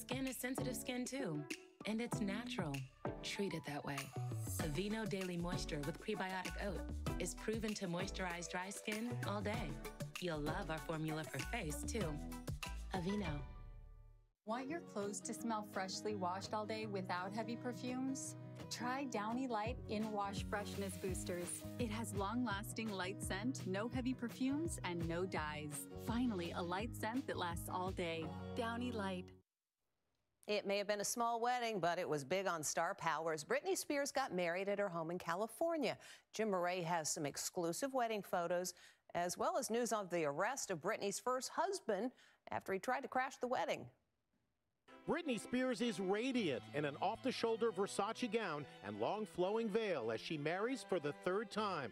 skin is sensitive skin too, and it's natural. Treat it that way. Aveeno Daily Moisture with prebiotic oat is proven to moisturize dry skin all day. You'll love our formula for face too. Aveeno. Want your clothes to smell freshly washed all day without heavy perfumes? Try Downy Light In-Wash Freshness Boosters. It has long-lasting light scent, no heavy perfumes, and no dyes. Finally, a light scent that lasts all day. Downy Light. It may have been a small wedding, but it was big on star power as Britney Spears got married at her home in California. Jim Murray has some exclusive wedding photos, as well as news of the arrest of Britney's first husband after he tried to crash the wedding. Britney Spears is radiant in an off-the-shoulder Versace gown and long flowing veil as she marries for the third time.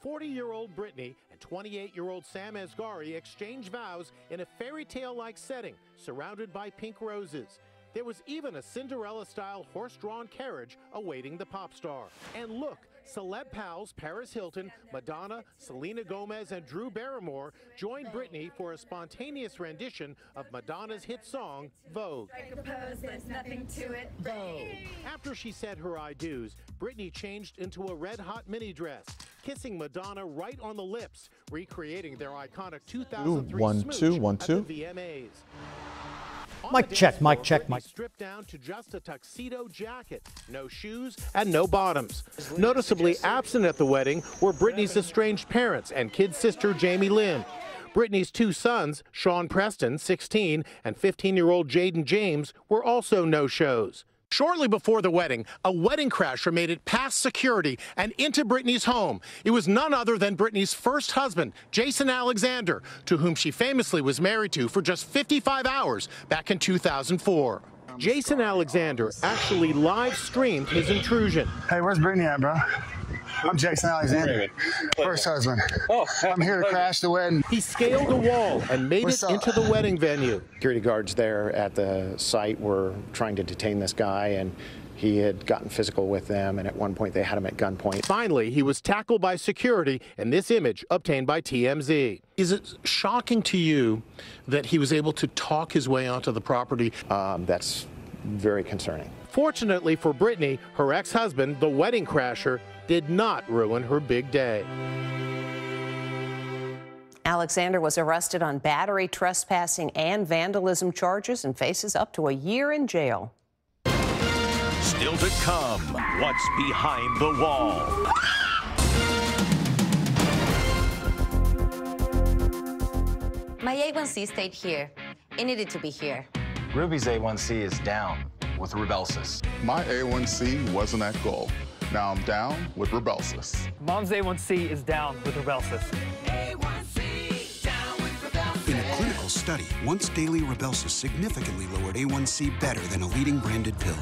40-year-old Britney and 28-year-old Sam Asghari exchange vows in a fairy tale-like setting surrounded by pink roses. There was even a Cinderella-style horse-drawn carriage awaiting the pop star. And look, celeb pals Paris Hilton, Madonna, Selena Gomez, and Drew Barrymore joined Britney for a spontaneous rendition of Madonna's hit song, Vogue. There's nothing to it. Vogue. After she said her I do's, Britney changed into a red-hot mini dress, kissing Madonna right on the lips, recreating their iconic 2003 smooch at the VMAs. Mic check, mic check, mic. Stripped down to just a tuxedo jacket, no shoes and no bottoms. Noticeably absent at the wedding were Britney's estranged parents and kid sister Jamie Lynn. Britney's two sons, Sean Preston, 16, and 15-year-old Jaden James, were also no-shows. Shortly before the wedding, a wedding crasher made it past security and into Britney's home. It was none other than Britney's first husband, Jason Alexander, to whom she famously was married to for just 55 hours back in 2004. Jason Alexander actually live-streamed his intrusion. Hey, where's Britney at, bro? I'm Jason Alexander, first husband. I'm here to crash the wedding. He scaled a wall and made it into the wedding venue. Security guards there at the site were trying to detain this guy, and he had gotten physical with them, and at one point they had him at gunpoint. Finally, he was tackled by security in this image obtained by TMZ. Is it shocking to you that he was able to talk his way onto the property? That's very concerning. Fortunately for Britney, her ex-husband, the wedding crasher, did not ruin her big day. Alexander was arrested on battery, trespassing, and vandalism charges and faces up to a year in jail. Still to come, what's behind the wall? My A1C stayed here. It needed to be here. Ruby's A1C is down with Rybelsus. My A1C wasn't at goal. Now I'm down with Rybelsus. Mom's A1C is down with Rybelsus. A1C down with Rybelsus. In a clinical study, once daily Rybelsus significantly lowered A1C better than a leading branded pill.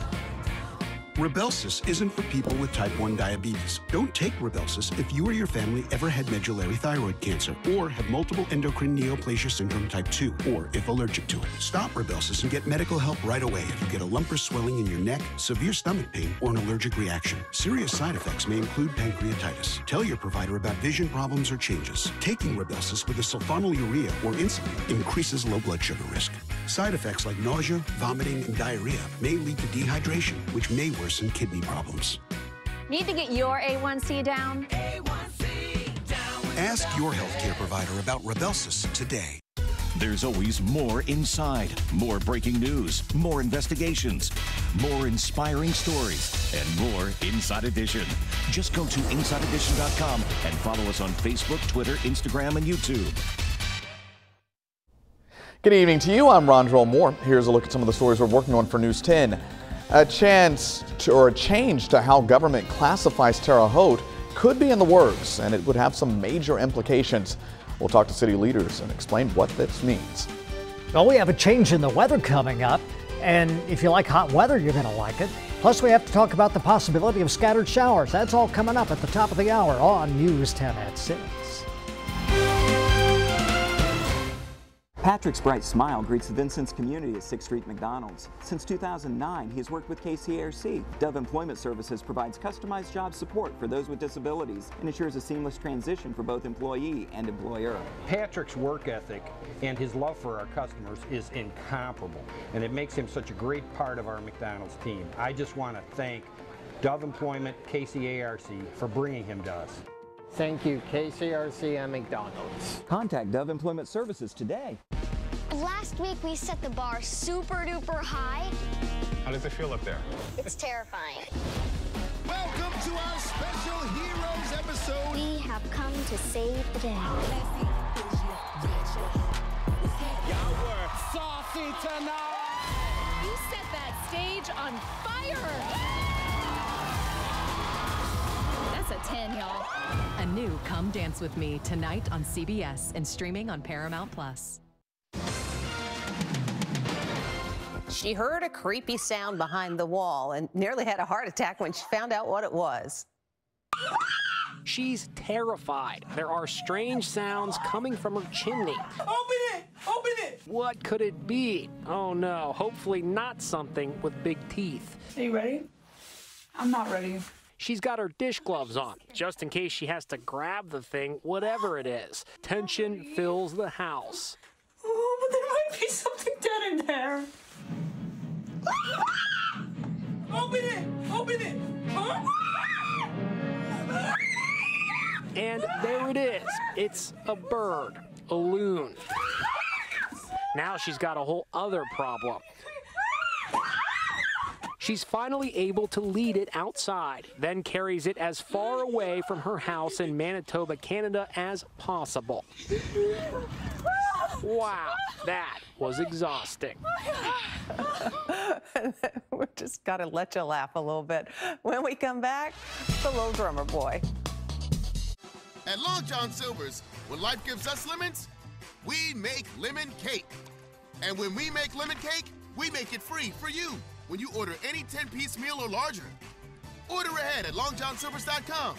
Rybelsus isn't for people with type 1 diabetes. Don't take Rybelsus if you or your family ever had medullary thyroid cancer or have multiple endocrine neoplasia syndrome type 2, or if allergic to it. Stop Rybelsus and get medical help right away if you get a lump or swelling in your neck, severe stomach pain, or an allergic reaction. Serious side effects may include pancreatitis. Tell your provider about vision problems or changes. Taking Rybelsus with a sulfonylurea or insulin increases low blood sugar risk. Side effects like nausea, vomiting, and diarrhea may lead to dehydration, which may worsen kidney problems. Need to get your A1C down? A1C down. Ask your healthcare provider about Rybelsus today. There's always more inside, more breaking news, more investigations, more inspiring stories, and more Inside Edition. Just go to InsideEdition.com and follow us on Facebook, Twitter, Instagram, and YouTube. Good evening to you. I'm Rondrell Moore. Here's a look at some of the stories we're working on for News 10. A change to how government classifies Terre Haute could be in the works, and it would have some major implications. We'll talk to city leaders and explain what this means. Well, we have a change in the weather coming up, and if you like hot weather, you're going to like it. Plus, we have to talk about the possibility of scattered showers. That's all coming up at the top of the hour on News 10 at 6. Patrick's bright smile greets the Vincent's community at 6th Street McDonald's. Since 2009, he has worked with KCRC. Dove Employment Services provides customized job support for those with disabilities and ensures a seamless transition for both employee and employer. Patrick's work ethic and his love for our customers is incomparable, and it makes him such a great part of our McDonald's team. I just want to thank Dove Employment, KCARC, for bringing him to us. Thank you, KCRC and McDonald's. Contact Dove Employment Services today. Last week we set the bar super duper high. How does it feel up there? It's terrifying. Welcome to our special Heroes episode. We have come to save the day. Y'all were saucy tonight. You set that stage on fire. That's a 10, y'all. A new Come Dance With Me tonight on CBS and streaming on Paramount+. She heard a creepy sound behind the wall and nearly had a heart attack when she found out what it was. She's terrified. There are strange sounds coming from her chimney. Open it! Open it! What could it be? Oh no, hopefully not something with big teeth. Are you ready? I'm not ready. She's got her dish gloves on, just in case she has to grab the thing, whatever it is. Tension fills the house. Oh, but there might be something dead in there. Open it! Open it! Huh? And there it is. It's a bird, a loon. Now she's got a whole other problem. She's finally able to lead it outside, then carries it as far away from her house in Manitoba, Canada as possible. Wow, that was exhausting. We just got to let you laugh a little bit. When we come back, the little drummer boy. At Long John Silver's, when life gives us lemons, we make lemon cake. And when we make lemon cake, we make it free for you when you order any 10-piece meal or larger. Order ahead at longjohnsilvers.com.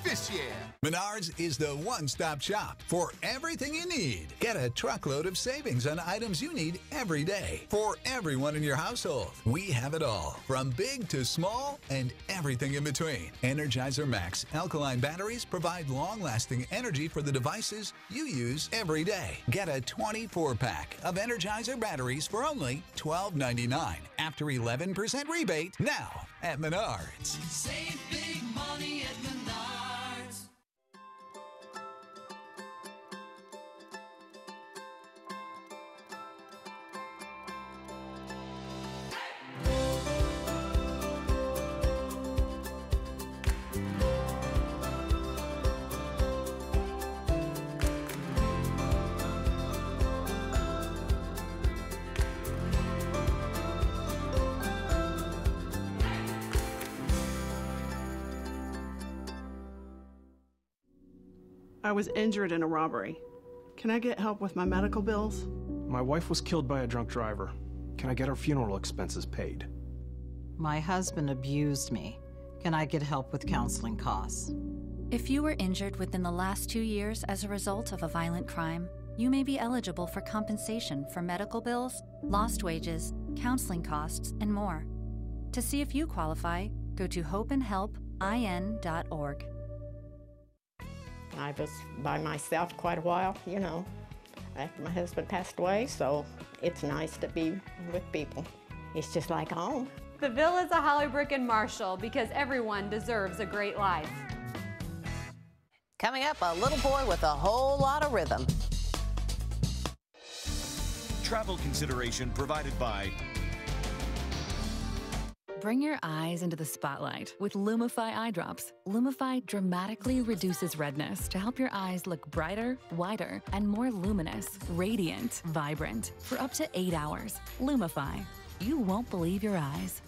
This year. Menards is the one-stop shop for everything you need. Get a truckload of savings on items you need every day for everyone in your household. We have it all, from big to small and everything in between. Energizer Max alkaline batteries provide long-lasting energy for the devices you use every day. Get a 24-pack of Energizer batteries for only $12.99 after 11% rebate now at Menards. Save big money at Menards. I was injured in a robbery. Can I get help with my medical bills? My wife was killed by a drunk driver. Can I get her funeral expenses paid? My husband abused me. Can I get help with counseling costs? If you were injured within the last 2 years as a result of a violent crime, you may be eligible for compensation for medical bills, lost wages, counseling costs, and more. To see if you qualify, go to hopeandhelpin.org. I was by myself quite a while, you know, after my husband passed away, so it's nice to be with people. It's just like home. The Villas of Hollybrook and Marshall, because everyone deserves a great life. Coming up, a little boy with a whole lot of rhythm. Travel consideration provided by... Bring your eyes into the spotlight with Lumify eye drops. Lumify dramatically reduces redness to help your eyes look brighter, wider, and more luminous, radiant, vibrant for up to 8 hours. Lumify. You won't believe your eyes.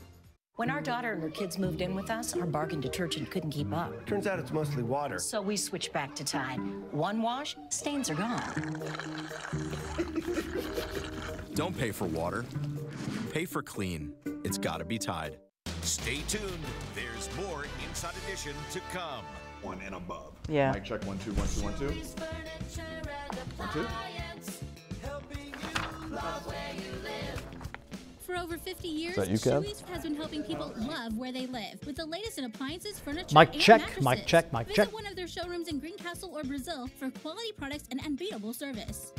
When our daughter and her kids moved in with us, our bargain detergent couldn't keep up. Turns out it's mostly water. So we switched back to Tide. One wash, stains are gone. Don't pay for water. Pay for clean. It's gotta be Tide. Stay tuned. There's more Inside Edition to come. 1 and above. Yeah. Mic check 1 2 1 2 1 2. 1 2. For over 50 years, Is that you, Kev? Chewy's has been helping people love where they live with the latest in appliances, furniture, Mic and check, mattresses. mic check, mic Visit check. one of their showrooms in Greencastle or Brazil for quality products and unbeatable service.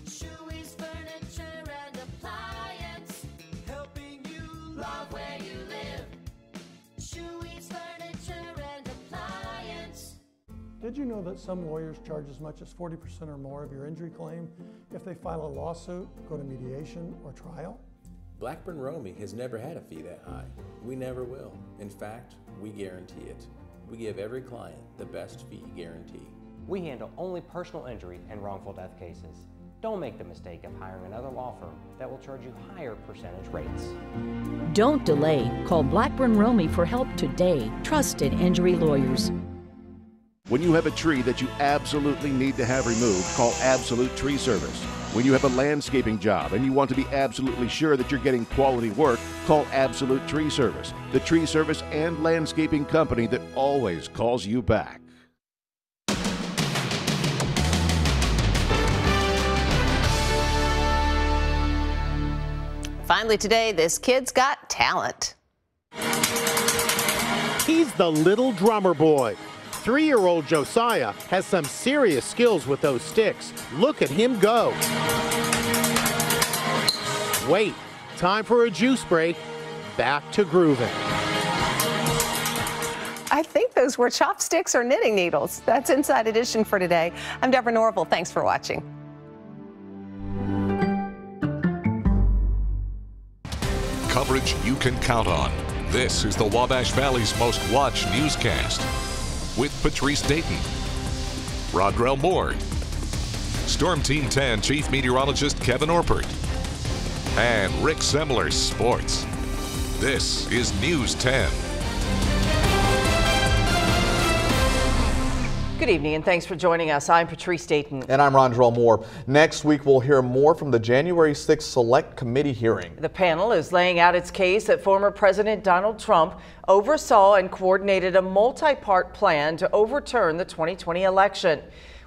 Chewy's Furniture and Appliance, helping you love where you live. Chewy's Furniture and Appliance. Did you know that some lawyers charge as much as 40% or more of your injury claim if they file a lawsuit, go to mediation, or trial? Blackburn Romey has never had a fee that high. We never will. In fact, we guarantee it. We give every client the best fee guarantee. We handle only personal injury and wrongful death cases. Don't make the mistake of hiring another law firm that will charge you higher percentage rates. Don't delay. Call Blackburn Romey for help today. Trusted injury lawyers. When you have a tree that you absolutely need to have removed, call Absolute Tree Service. When you have a landscaping job and you want to be absolutely sure that you're getting quality work, call Absolute Tree Service, the tree service and landscaping company that always calls you back. Finally today, this kid's got talent. He's the little drummer boy. 3-year-old Josiah has some serious skills with those sticks. Look at him go. Wait, time for a juice break. Back to grooving. I think those were chopsticks or knitting needles. That's Inside Edition for today. I'm Deborah Norville. Thanks for watching. Coverage you can count on. This is the Wabash Valley's most watched newscast. With Patrice Dayton, Rodrell Moore, Storm Team 10 Chief Meteorologist Kevin Orpert, and Rick Semler's Sports. This is News 10. Good evening and thanks for joining us. I'm Patrice Dayton. And I'm Rodrell Moore. Next week we'll hear more from the January 6th Select Committee hearing. The panel is laying out its case that former President Donald Trump oversaw and coordinated a multi-part plan to overturn the 2020 election.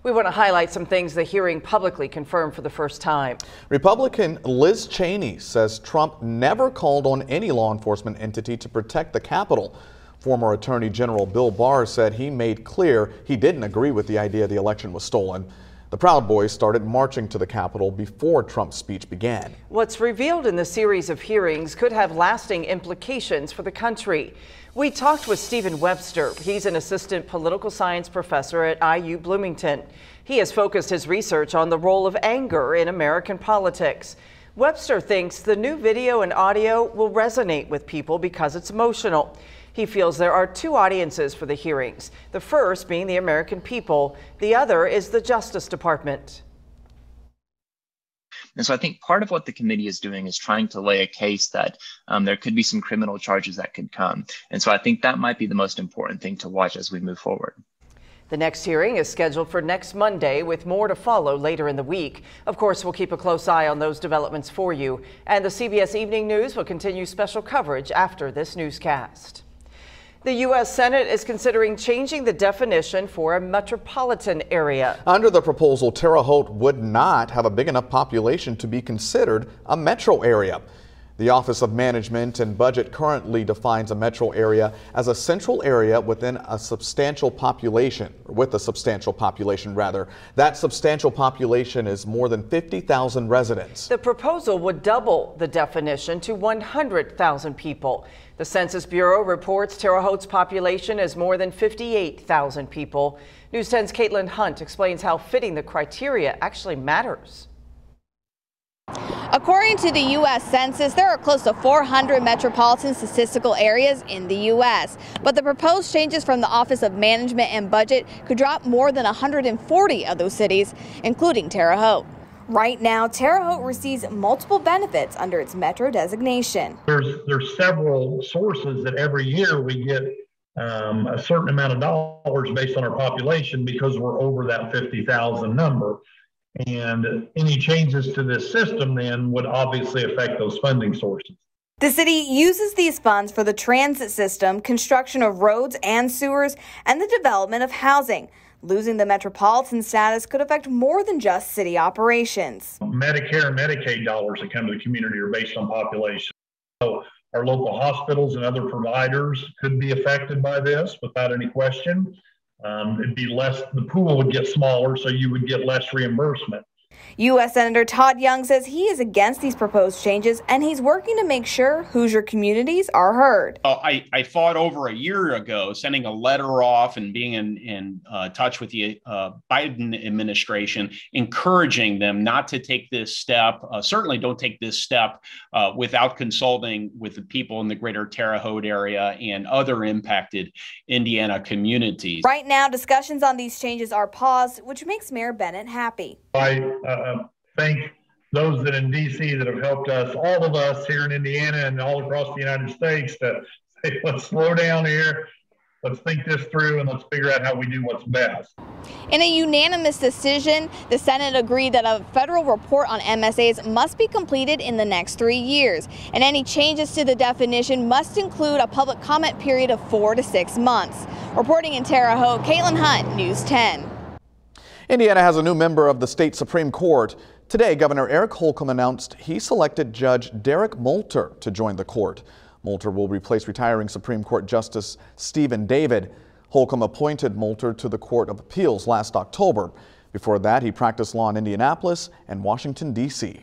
We want to highlight some things the hearing publicly confirmed for the first time. Republican Liz Cheney says Trump never called on any law enforcement entity to protect the Capitol. Former Attorney General Bill Barr said he made clear he didn't agree with the idea the election was stolen. The Proud Boys started marching to the Capitol before Trump's speech began. What's revealed in the series of hearings could have lasting implications for the country. We talked with Stephen Webster. He's an assistant political science professor at IU Bloomington. He has focused his research on the role of anger in American politics. Webster thinks the new video and audio will resonate with people because it's emotional. He feels there are two audiences for the hearings, the first being the American people, the other is the Justice Department. And so I think part of what the committee is doing is trying to lay a case that there could be some criminal charges that could come. And so I think that might be the most important thing to watch as we move forward. The next hearing is scheduled for next Monday, with more to follow later in the week. Of course, we'll keep a close eye on those developments for you. And the CBS Evening News will continue special coverage after this newscast. The U.S. Senate is considering changing the definition for a metropolitan area. Under the proposal, Terre Haute would not have a big enough population to be considered a metro area. The Office of Management and Budget currently defines a metro area as a central area within a substantial population, or with a substantial population rather. That substantial population is more than 50,000 residents. The proposal would double the definition to 100,000 people. The Census Bureau reports Terre Haute's population is more than 58,000 people. News 10's Caitlin Hunt explains how fitting the criteria actually matters. According to the U.S. Census, there are close to 400 metropolitan statistical areas in the U.S. But the proposed changes from the Office of Management and Budget could drop more than 140 of those cities, including Terre Haute. Right now, Terre Haute receives multiple benefits under its metro designation. There's several sources that every year we get a certain amount of dollars based on our population because we're over that 50,000 number. And any changes to this system then would obviously affect those funding sources. The city uses these funds for the transit system, construction of roads and sewers, and the development of housing. Losing the metropolitan status could affect more than just city operations. Medicare and Medicaid dollars that come to the community are based on population. So our local hospitals and other providers could be affected by this without any question. It'd be less, the pool would get smaller, so you would get less reimbursement. U.S. Senator Todd Young says he is against these proposed changes, and he's working to make sure Hoosier communities are heard. I fought over a year ago, sending a letter off and being in touch with the Biden administration, encouraging them not to take this step. Certainly don't take this step without consulting with the people in the greater Terre Haute area and other impacted Indiana communities. Right now, discussions on these changes are paused, which makes Mayor Bennett happy. I thank those that in D.C. that have helped us, all of us here in Indiana and all across the United States, to say, let's slow down here, let's think this through, and let's figure out how we do what's best. In a unanimous decision, the Senate agreed that a federal report on MSAs must be completed in the next 3 years, and any changes to the definition must include a public comment period of 4 to 6 months. Reporting in Terre Haute, Caitlin Hunt, News 10. Indiana has a new member of the state Supreme Court. Today, Governor Eric Holcomb announced he selected Judge Derek Moulter to join the court. Moulter will replace retiring Supreme Court Justice Stephen David. Holcomb appointed Moulter to the Court of Appeals last October. Before that, he practiced law in Indianapolis and Washington, D.C.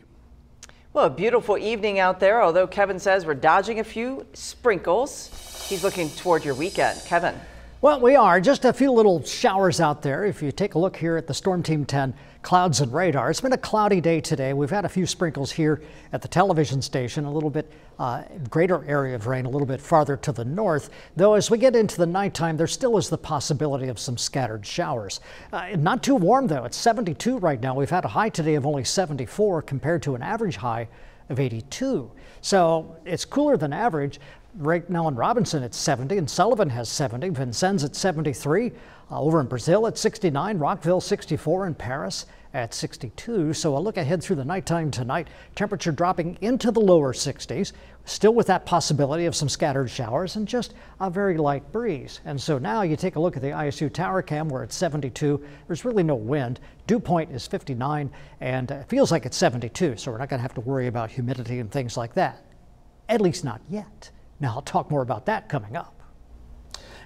Well, a beautiful evening out there, although Kevin says we're dodging a few sprinkles. He's looking toward your weekend. Kevin. Well, we are. Just a few little showers out there. If you take a look here at the Storm Team 10 clouds and radar, it's been a cloudy day today. We've had a few sprinkles here at the television station, a little bit greater area of rain a little bit farther to the north. Though as we get into the nighttime, there still is the possibility of some scattered showers. Not too warm, though. It's 72 right now. We've had a high today of only 74 compared to an average high of 82. So it's cooler than average. Right now in Robinson, it's 70, and Sullivan has 70. Vincennes at 73. Over in Brazil at 69. Rockville 64. In Paris at 62. So a look ahead through the nighttime tonight. Temperature dropping into the lower 60s. Still with that possibility of some scattered showers and just a very light breeze. And so now you take a look at the ISU Tower Cam. We're at 72. There's really no wind. Dew point is 59, and it feels like it's 72. So we're not going to have to worry about humidity and things like that. At least not yet. Now, I'll talk more about that coming up.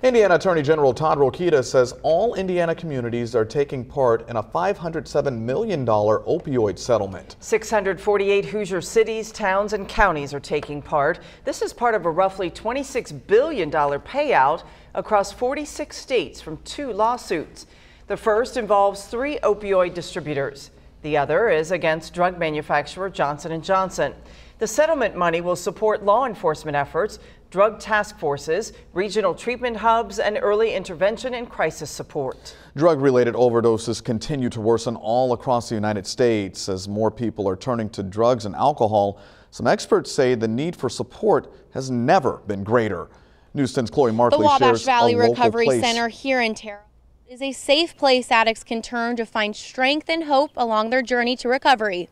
Indiana Attorney General Todd Rokita says all Indiana communities are taking part in a $507 million opioid settlement. 648 Hoosier cities, towns, and counties are taking part. This is part of a roughly $26 billion payout across 46 states from 2 lawsuits. The first involves 3 opioid distributors. The other is against drug manufacturer Johnson & Johnson. The settlement money will support law enforcement efforts, drug task forces, regional treatment hubs, and early intervention and crisis support. Drug-related overdoses continue to worsen all across the United States as more people are turning to drugs and alcohol. Some experts say the need for support has never been greater. News 10's Chloe Markley shares the Wabash Valley a local Recovery place. Center here in Terre Haute is a safe place addicts can turn to find strength and hope along their journey to recovery.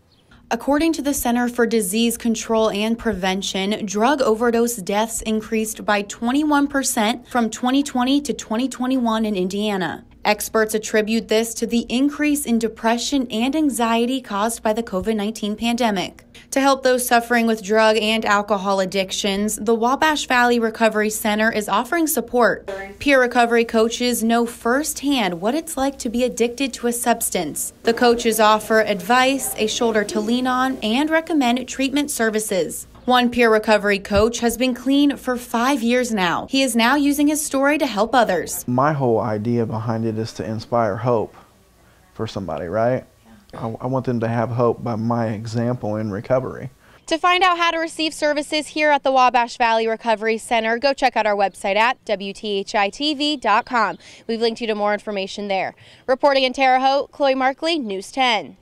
According to the Center for Disease Control and Prevention, drug overdose deaths increased by 21% from 2020 to 2021 in Indiana. Experts attribute this to the increase in depression and anxiety caused by the COVID-19 pandemic. To help those suffering with drug and alcohol addictions, the Wabash Valley Recovery Center is offering support. Peer recovery coaches know firsthand what it's like to be addicted to a substance. The coaches offer advice, a shoulder to lean on, and recommend treatment services. One peer recovery coach has been clean for 5 years now. He is now using his story to help others. My whole idea behind it is to inspire hope for somebody, right? I want them to have hope by my example in recovery. To find out how to receive services here at the Wabash Valley Recovery Center, go check out our website at WTHI-TV.com. We've linked you to more information there. Reporting in Terre Haute, Chloe Markley, News 10.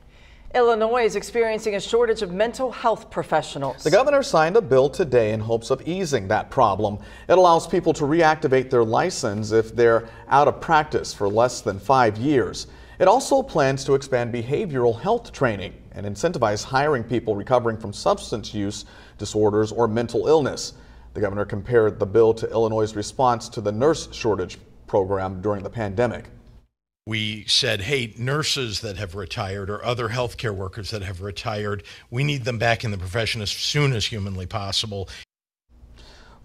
Illinois is experiencing a shortage of mental health professionals. The governor signed a bill today in hopes of easing that problem. It allows people to reactivate their license if they're out of practice for less than 5 years. It also plans to expand behavioral health training and incentivize hiring people recovering from substance use disorders or mental illness. The governor compared the bill to Illinois' response to the nurse shortage program during the pandemic. We said, hey, nurses that have retired or other healthcare workers that have retired, we need them back in the profession as soon as humanly possible.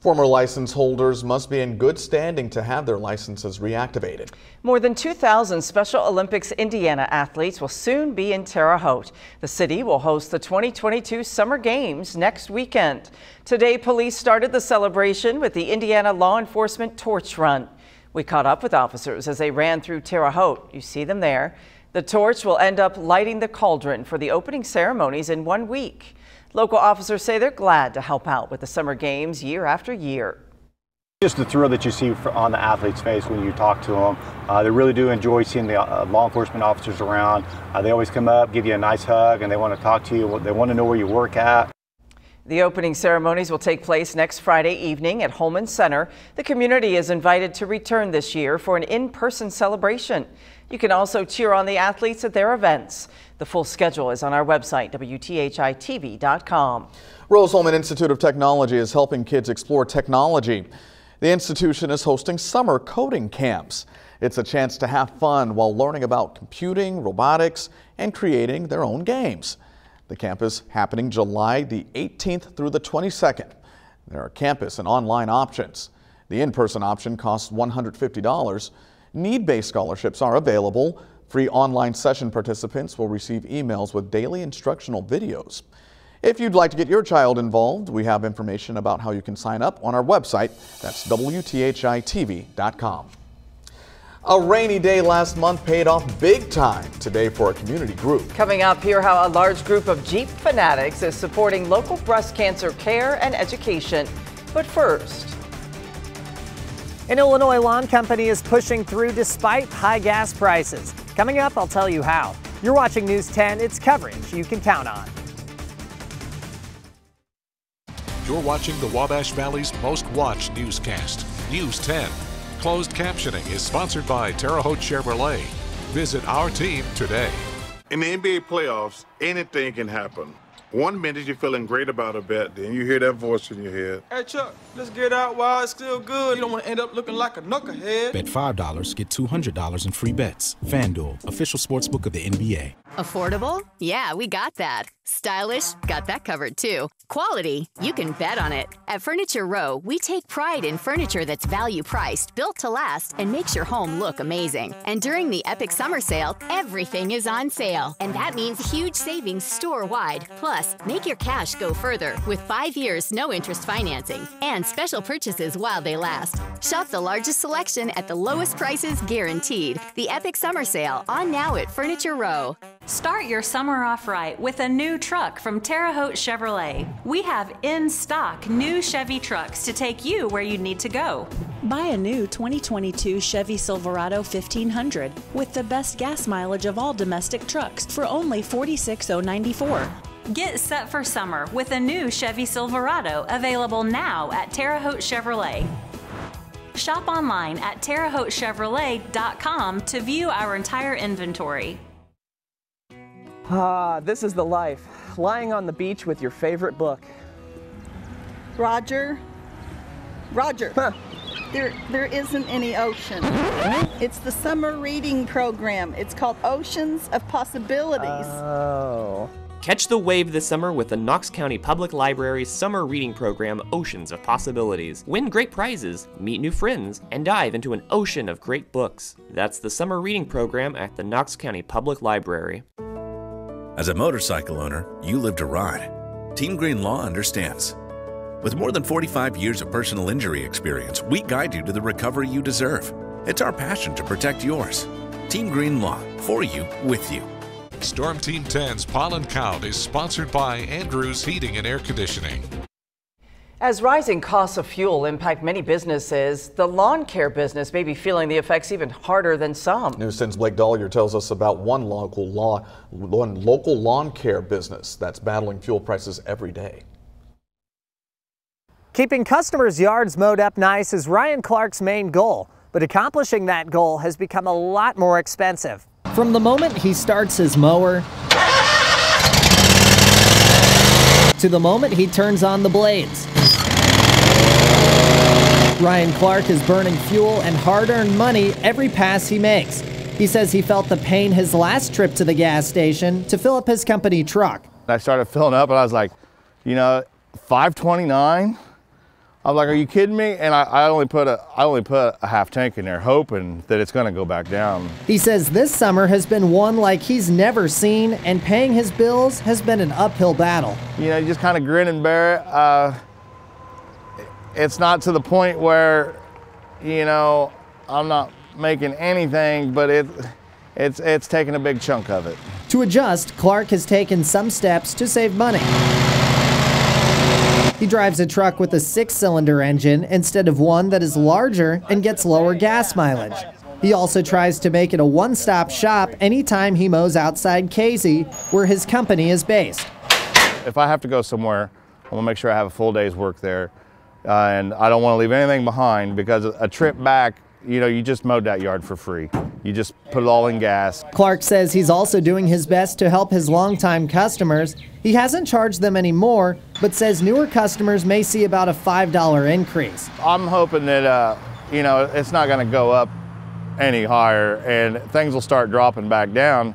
Former license holders must be in good standing to have their licenses reactivated. More than 2,000 Special Olympics Indiana athletes will soon be in Terre Haute. The city will host the 2022 Summer Games next weekend. Today, police started the celebration with the Indiana Law Enforcement Torch Run. We caught up with officers as they ran through Terre Haute. You see them there. The torch will end up lighting the cauldron for the opening ceremonies in 1 week. Local officers say they're glad to help out with the Summer Games year after year. Just the thrill that you see on the athlete's face when you talk to them. They really do enjoy seeing the law enforcement officers around. They always come up, give you a nice hug, and they want to talk to you. They want to know where you work at. The opening ceremonies will take place next Friday evening at Holman Center. The community is invited to return this year for an in-person celebration. You can also cheer on the athletes at their events. The full schedule is on our website, WTHI-TV.com. Rose-Hulman Institute of Technology is helping kids explore technology. The institution is hosting summer coding camps. It's a chance to have fun while learning about computing, robotics, and creating their own games. The camp is happening July the 18th through the 22nd. There are campus and online options. The in-person option costs $150. Need-based scholarships are available. Free online session participants will receive emails with daily instructional videos. If you'd like to get your child involved, we have information about how you can sign up on our website. That's WTHI-TV.com. A rainy day last month paid off big time today for a community group. Coming up, hear how a large group of Jeep fanatics is supporting local breast cancer care and education. But first, an Illinois lawn company is pushing through despite high gas prices. Coming up, I'll tell you how. You're watching News 10. It's coverage you can count on. You're watching the Wabash Valley's most watched newscast, News 10. Closed captioning is sponsored by Terre Haute Chevrolet. Visit our team today. In the NBA playoffs, anything can happen. 1 minute you're feeling great about a bet, then you hear that voice in your head. Hey Chuck, let's get out while it's still good. You don't want to end up looking like a knucklehead. Bet $5, get $200 in free bets. FanDuel, official sportsbook of the NBA. Affordable? Yeah, we got that. Stylish? Got that covered too. Quality? You can bet on it. At Furniture Row, we take pride in furniture that's value priced, built to last, and makes your home look amazing. And during the epic summer sale, everything is on sale. And that means huge savings store-wide. Plus, make your cash go further with 5 years no interest financing and special purchases while they last. Shop the largest selection at the lowest prices guaranteed. The epic summer sale on now at Furniture Row. Start your summer off right with a new truck from Terre Haute Chevrolet. We have in stock new Chevy trucks to take you where you need to go. Buy a new 2022 Chevy Silverado 1500 with the best gas mileage of all domestic trucks for only $46,094. Get set for summer with a new Chevy Silverado available now at Terre Haute Chevrolet. Shop online at TerreHauteChevrolet.com to view our entire inventory. This is the life. Lying on the beach with your favorite book. Roger. Huh. There isn't any ocean. It's the summer reading program. It's called Oceans of Possibilities. Oh. Catch the wave this summer with the Knox County Public Library's summer reading program, Oceans of Possibilities. Win great prizes, meet new friends, and dive into an ocean of great books. That's the summer reading program at the Knox County Public Library. As a motorcycle owner, you live to ride. Team Green Law understands. With more than 45 years of personal injury experience, we guide you to the recovery you deserve. It's our passion to protect yours. Team Green Law, for you, with you. Storm Team 10's Pollen Count is sponsored by Andrews Heating and Air Conditioning. As rising costs of fuel impact many businesses, the lawn care business may be feeling the effects even harder than some. News 10's Blake Dollier tells us about one local lawn care business that's battling fuel prices every day. Keeping customers' yards mowed up nice is Ryan Clark's main goal, but accomplishing that goal has become a lot more expensive. From the moment he starts his mower to the moment he turns on the blades, Ryan Clark is burning fuel and hard-earned money every pass he makes. He says he felt the pain his last trip to the gas station to fill up his company truck. I started filling up and I was like, you know, $5.29. I was like, are you kidding me? And I only put a half tank in there, hoping that it's going to go back down. He says this summer has been one like he's never seen, and paying his bills has been an uphill battle. You know, you just kind of grin and bear it. It's not to the point where, you know, I'm not making anything, but it's taking a big chunk of it. To adjust, Clark has taken some steps to save money. He drives a truck with a 6-cylinder engine instead of one that is larger and gets lower gas mileage. He also tries to make it a one-stop shop anytime he mows outside Casey, where his company is based. If I have to go somewhere, I want to make sure I have a full day's work there. And I don't want to leave anything behind, because a trip back, you know, you just mowed that yard for free. You just put it all in gas. Clark says he's also doing his best to help his longtime customers. He hasn't charged them any more, but says newer customers may see about a $5 increase. I'm hoping that, you know, it's not going to go up any higher, and things will start dropping back down,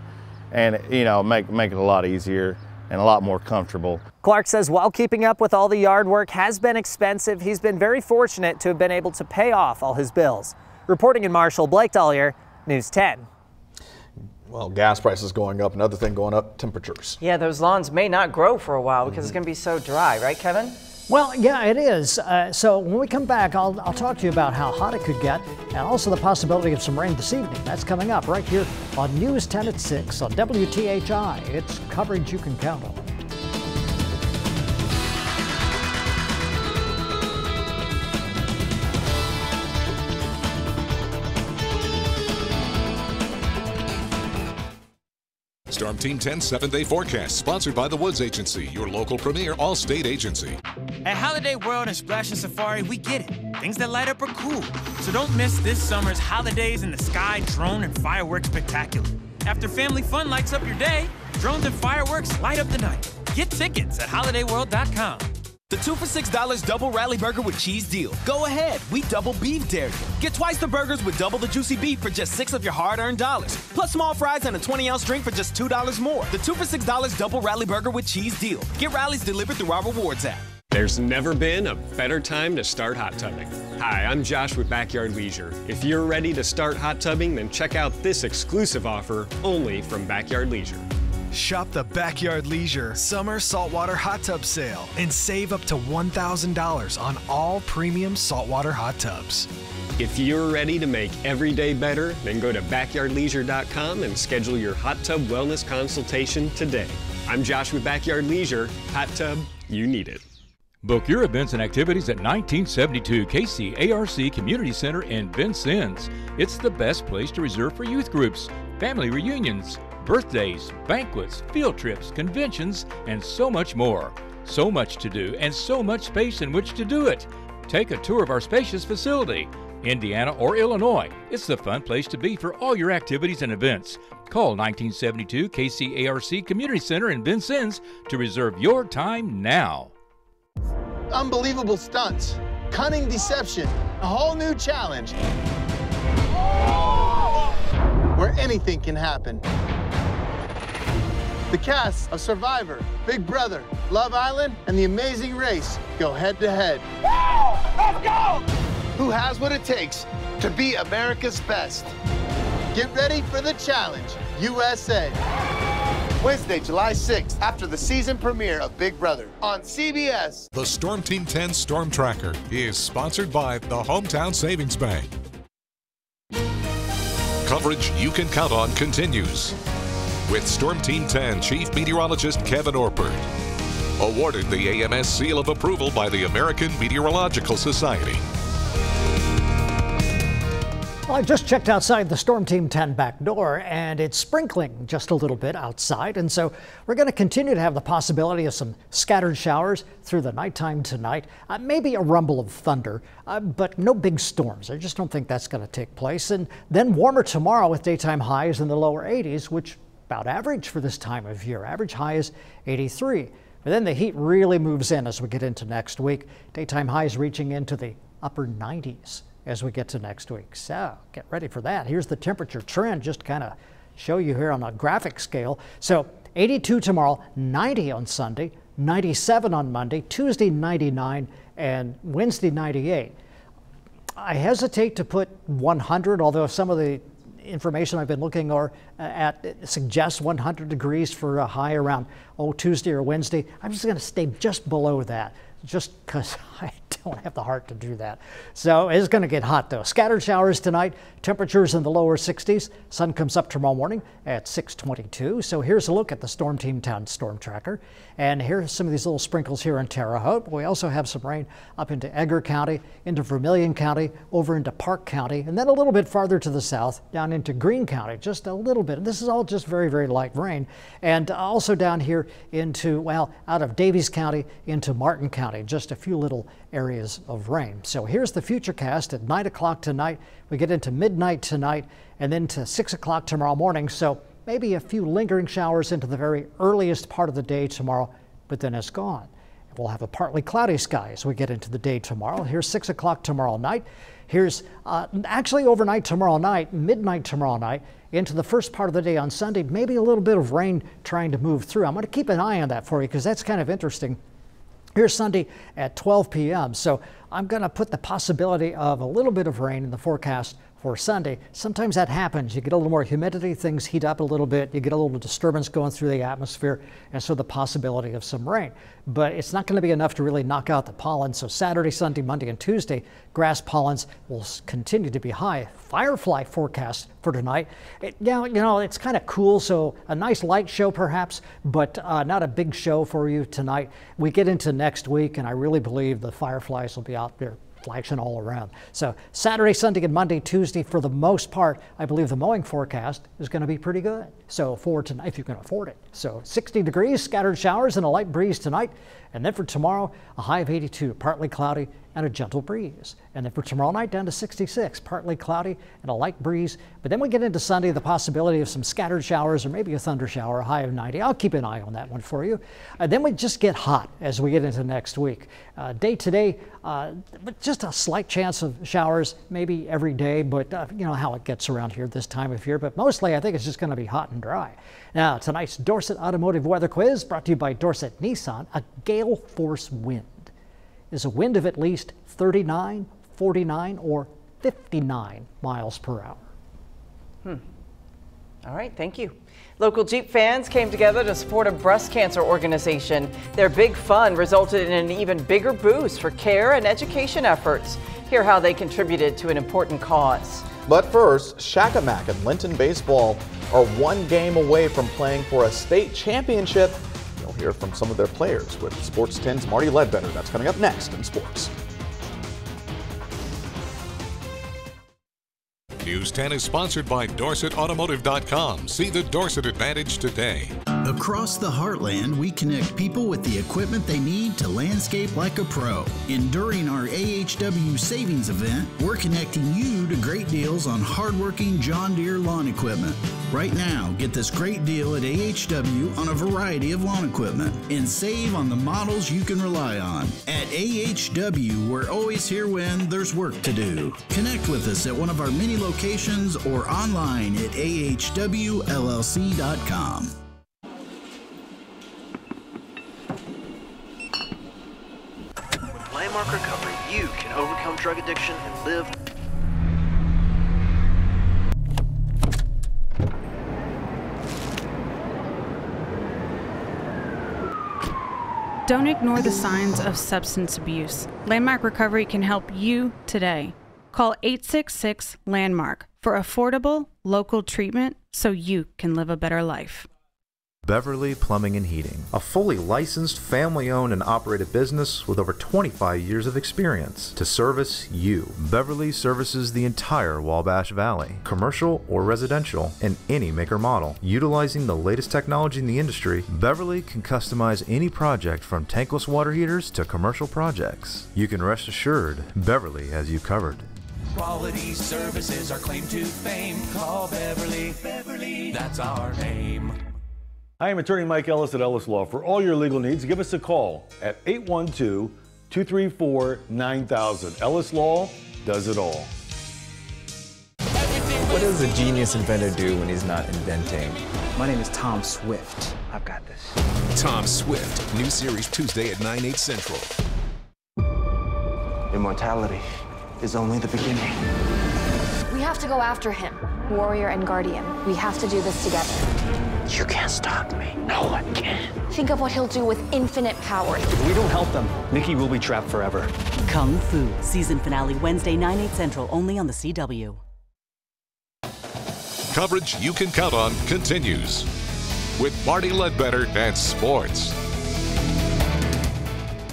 and, you know, make it a lot easier and a lot more comfortable. Clark says while keeping up with all the yard work has been expensive, he's been very fortunate to have been able to pay off all his bills. Reporting in Marshall, Blake Dollier, News 10. Well, gas prices going up, another thing going up, temperatures. Yeah, those lawns may not grow for a while because it's going to be so dry, right, Kevin? Well, yeah, it is. So when we come back, I'll talk to you about how hot it could get and also the possibility of some rain this evening. That's coming up right here on News 10 at 6 on WTHI. It's coverage you can count on. Storm Team 10's 7-day forecast, sponsored by the Woods Agency, your local premier all-state agency. At Holiday World and Splash and Safari, we get it. Things that light up are cool. So don't miss this summer's Holidays in the Sky drone and fireworks spectacular. After family fun lights up your day, drones and fireworks light up the night. Get tickets at holidayworld.com. The 2 for $6 double rally burger with cheese deal. Go ahead, we double beef dare you. Get twice the burgers with double the juicy beef for just $6 of your hard-earned dollars. Plus small fries and a 20-ounce drink for just $2 more. The 2 for $6 double rally burger with cheese deal. Get rallies delivered through our rewards app. There's never been a better time to start hot tubbing. Hi, I'm Josh with Backyard Leisure. If you're ready to start hot tubbing, then check out this exclusive offer only from Backyard Leisure. Shop the Backyard Leisure Summer Saltwater Hot Tub Sale and save up to $1,000 on all premium saltwater hot tubs. If you're ready to make every day better, then go to backyardleisure.com and schedule your hot tub wellness consultation today. I'm Josh with Backyard Leisure. Hot tub, you need it. Book your events and activities at 1972 KCARC Community Center in Vincennes. It's the best place to reserve for youth groups, family reunions, birthdays, banquets, field trips, conventions, and so much more. So much to do and so much space in which to do it. Take a tour of our spacious facility. Indiana or Illinois, it's the fun place to be for all your activities and events. Call 1972 KCARC Community Center in Vincennes to reserve your time now. Unbelievable stunts, cunning deception, a whole new challenge where anything can happen. The casts of Survivor, Big Brother, Love Island, and The Amazing Race go head-to-head. Let's go! Who has what it takes to be America's best? Get ready for the challenge, USA. Wednesday, July 6th, after the season premiere of Big Brother on CBS. The Storm Team 10 Storm Tracker is sponsored by the Hometown Savings Bank. Coverage you can count on continues with Storm Team 10 Chief Meteorologist Kevin Orpert, awarded the AMS Seal of Approval by the American Meteorological Society. Well, I just checked outside the Storm Team 10 back door, and it's sprinkling just a little bit outside, and so we're going to continue to have the possibility of some scattered showers through the nighttime tonight. Maybe a rumble of thunder, but no big storms. I just don't think that's going to take place. And then warmer tomorrow with daytime highs in the lower 80s, which about average for this time of year. Average high is 83. But then the heat really moves in as we get into next week. Daytime highs reaching into the upper 90s. as we get to next week. So get ready for that. Here's the temperature trend, just to kind of show you here on a graphic scale. So 82 tomorrow, 90 on Sunday, 97 on Monday, Tuesday 99, and Wednesday 98. I hesitate to put 100, although some of the information I've been looking at suggests 100 degrees for a high around Tuesday or Wednesday. I'm just going to stay just below that, just because I don't have the heart to do that. So it's going to get hot though. Scattered showers tonight, temperatures in the lower 60s. Sun comes up tomorrow morning at 6:22. So here's a look at the Storm Team 10 storm tracker. And here's some of these little sprinkles here in Terre Haute. We also have some rain up into Edgar County, into Vermilion County, over into Park County, and then a little bit farther to the south down into Greene County, just a little bit. And this is all just very, very light rain. And also down here into, well, out of Davies County into Martin County, just a few little areas of rain. So here's the futurecast at 9 o'clock tonight. We get into midnight tonight and then to 6 o'clock tomorrow morning. So maybe a few lingering showers into the very earliest part of the day tomorrow, but then it's gone. We'll have a partly cloudy sky as we get into the day tomorrow. Here's 6 o'clock tomorrow night. Here's actually overnight tomorrow night, midnight tomorrow night, into the first part of the day on Sunday, maybe a little bit of rain trying to move through. I'm going to keep an eye on that for you because that's kind of interesting. Here's Sunday at 12 p.m. So I'm going to put the possibility of a little bit of rain in the forecast for Sunday. Sometimes that happens. You get a little more humidity, things heat up a little bit, you get a little disturbance going through the atmosphere, and so the possibility of some rain. But it's not going to be enough to really knock out the pollen. So Saturday, Sunday, Monday, and Tuesday, grass pollens will continue to be high. Firefly forecast for tonight. Now, you know, it's kind of cool, so a nice light show perhaps, but not a big show for you tonight. We get into next week, and I really believe the fireflies will be out there flashing all around. So Saturday, Sunday, and Monday, Tuesday, for the most part, I believe the mowing forecast is going to be pretty good. So for tonight, if you can afford it. So 60 degrees, scattered showers, and a light breeze tonight. And then for tomorrow, a high of 82, partly cloudy, and a gentle breeze. And then for tomorrow night, down to 66, partly cloudy and a light breeze. But then we get into Sunday, the possibility of some scattered showers or maybe a thunder shower, a high of 90. I'll keep an eye on that one for you. Then we just get hot as we get into next week. Day to day, but just a slight chance of showers, maybe every day, but you know how it gets around here this time of year. But mostly, I think it's just going to be hot and dry. Now, tonight's Dorset Automotive Weather Quiz brought to you by Dorset Nissan. A gale force wind is a wind of at least 39, 49, or 59 miles per hour. All right, thank you. Local Jeep fans came together to support a breast cancer organization. Their big fund resulted in an even bigger boost for care and education efforts. Hear how they contributed to an important cause. But first, Shakamak and Linton Baseball are one game away from playing for a state championship. You'll hear from some of their players with Sports 10's Marty Ledbetter. That's coming up next in sports. News 10 is sponsored by DorsetAutomotive.com. See the Dorset advantage today. Across the heartland, we connect people with the equipment they need to landscape like a pro. And during our AHW Savings event, we're connecting you to great deals on hardworking John Deere lawn equipment. Right now, get this great deal at AHW on a variety of lawn equipment and save on the models you can rely on. At AHW, we're always here when there's work to do. Connect with us at one of our many locations or online at ahwllc.com. Landmark Recovery, you can overcome drug addiction and live. Don't ignore the signs of substance abuse. Landmark Recovery can help you today. Call 866-LANDMARK for affordable, local treatment so you can live a better life. Beverly Plumbing and Heating, a fully licensed, family-owned and operated business with over 25 years of experience to service you. Beverly services the entire Wabash Valley, commercial or residential, in any make or model. Utilizing the latest technology in the industry, Beverly can customize any project from tankless water heaters to commercial projects. You can rest assured, Beverly has you covered. Quality services are claim to fame. Call Beverly. Beverly, that's our name. I am attorney Mike Ellis at Ellis Law. For all your legal needs, give us a call at 812-234-9000. Ellis Law does it all. What does a genius inventor do when he's not inventing? My name is Tom Swift. I've got this. Tom Swift, new series Tuesday at 9/8 Central. Immortality is only the beginning. We have to go after him. Warrior and Guardian. We have to do this together. You can't stop me. No one can. Think of what he'll do with infinite power. If we don't help them, Nikki will be trapped forever. Kung Fu, season finale Wednesday, 9/8 Central, only on the CW. Coverage you can count on continues with Marty Ledbetter and sports.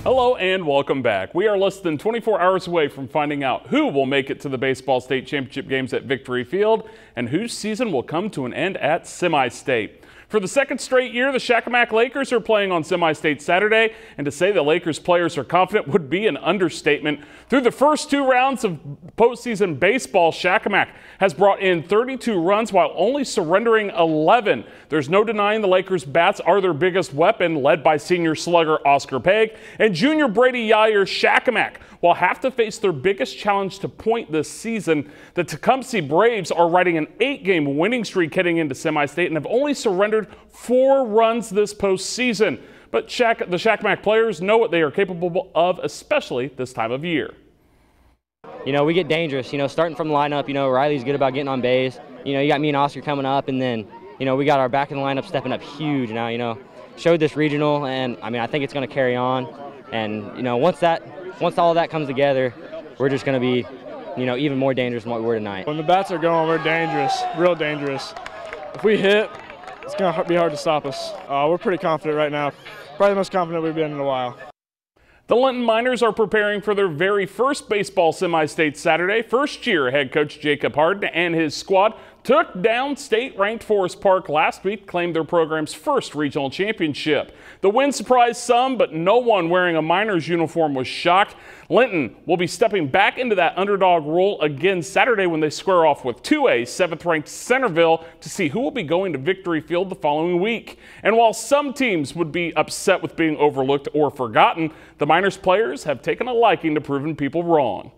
Hello and welcome back. We are less than 24 hours away from finding out who will make it to the baseball state championship games at Victory Field and whose season will come to an end at Semi-State. For the second straight year, the Shakamak Lakers are playing on Semi-State Saturday, and to say the Lakers players are confident would be an understatement. Through the first 2 rounds of postseason baseball, Shakamak has brought in 32 runs while only surrendering 11. There's no denying the Lakers' bats are their biggest weapon, led by senior slugger Oscar Pegg and junior Brady Yair. Shakamak will have to face their biggest challenge to point this season. The Tecumseh Braves are riding an 8-game winning streak heading into Semi-State and have only surrendered 4 runs this postseason. But the Shakamak players know what they are capable of, especially this time of year. You know, we get dangerous, starting from the lineup. Riley's good about getting on base. You got me and Oscar coming up, and then, we got our back in the lineup stepping up huge now, Showed this regional, and, I think it's going to carry on. And, once all of that comes together, we're just going to be, even more dangerous than what we were tonight. When the bats are going, we're dangerous, real dangerous. If we hit, it's going to be hard to stop us. We're pretty confident right now. Probably the most confident we've been in a while. The Linton Miners are preparing for their very first baseball semi-state Saturday. First-year head coach Jacob Harden and his squad took down state-ranked Forest Park last week, claimed their program's first regional championship. The win surprised some, but no one wearing a Miners uniform was shocked. Linton will be stepping back into that underdog role again Saturday when they square off with 2A 7th-ranked Centerville to see who will be going to Victory Field the following week. And while some teams would be upset with being overlooked or forgotten, the Miners players have taken a liking to proving people wrong.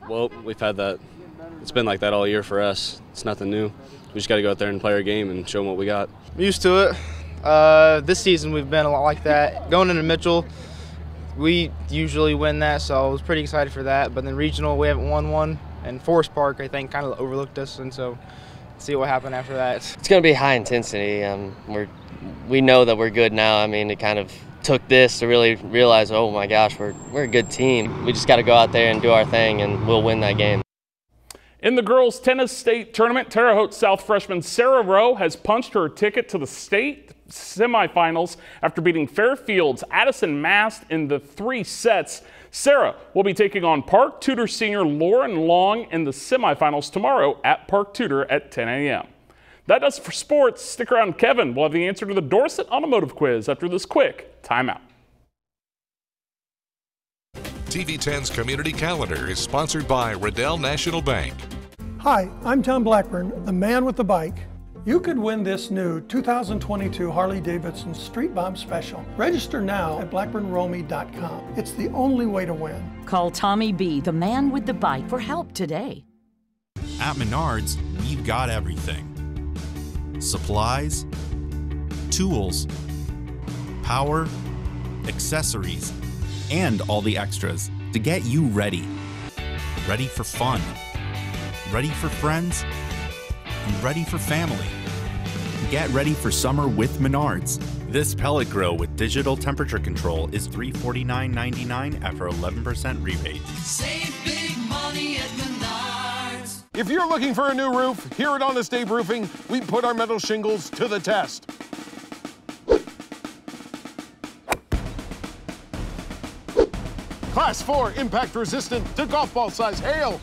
Well, we've had that. It's been like that all year for us. It's nothing new. We just got to go out there and play our game and show them what we got. I'm used to it. This season we've been a lot like that. Going into Mitchell, we usually win that, so I was pretty excited for that. But then regional, we haven't won one. And Forest Park, I think, kind of overlooked us, and so see what happened after that. It's going to be high intensity. We know that we're good now. It kind of took this to really realize, oh my gosh, we're a good team. We just got to go out there and do our thing, and we'll win that game. In the girls' tennis state tournament, Terre Haute South freshman Sarah Rowe has punched her ticket to the state semifinals after beating Fairfield's Addison Mast in the 3 sets. Sarah will be taking on Park Tudor senior Lauren Long in the semifinals tomorrow at Park Tudor at 10 a.m. That does it for sports. Stick around, Kevin. We'll have the answer to the Dorset Automotive Quiz after this quick timeout. TV 10's Community Calendar is sponsored by Riddell National Bank. Hi, I'm Tom Blackburn, the man with the bike. You could win this new 2022 Harley-Davidson Street Bomb Special. Register now at blackburnromy.com. It's the only way to win. Call Tommy B., the man with the bike, for help today. At Menards, we've got everything. Supplies, tools, power, accessories, and all the extras to get you ready. Ready for fun, ready for friends, and ready for family. Get ready for summer with Menards. This pellet grill with digital temperature control is $349.99 after 11% rebate. Save big money at Menards. If you're looking for a new roof, here at Honest Abe Roofing, we put our metal shingles to the test. Class 4 impact resistant to golf ball size hail.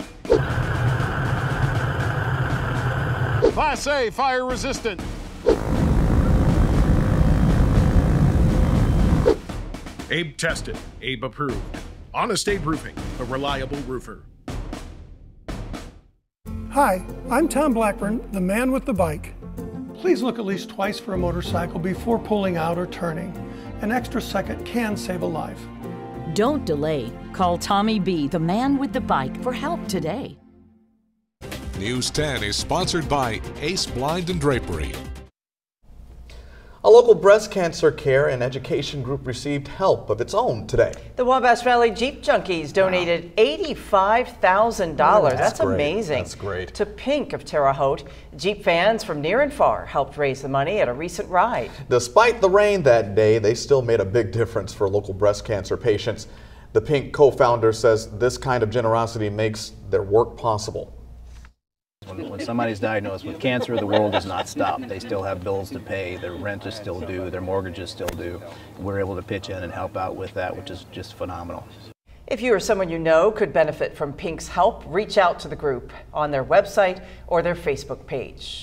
Class A fire resistant. Abe tested, Abe approved. Honest Abe Roofing, a reliable roofer. Hi, I'm Tom Blackburn, the man with the bike. Please look at least twice for a motorcycle before pulling out or turning. An extra second can save a life. Don't delay. Call Tommy B., the man with the bike, for help today. News 10 is sponsored by Ace Blind and Drapery. A local breast cancer care and education group received help of its own today. The Wabash Valley Jeep Junkies donated $85,000. That's amazing. That's great. To Pink of Terre Haute. Jeep fans from near and far helped raise the money at a recent ride. Despite the rain that day, they still made a big difference for local breast cancer patients. The Pink co-founder says this kind of generosity makes their work possible. When somebody's diagnosed with cancer, the world does not stop. They still have bills to pay, their rent is still due, their mortgage is still due. We're able to pitch in and help out with that, which is just phenomenal. If you or someone you know could benefit from Pink's help, reach out to the group on their website or their Facebook page.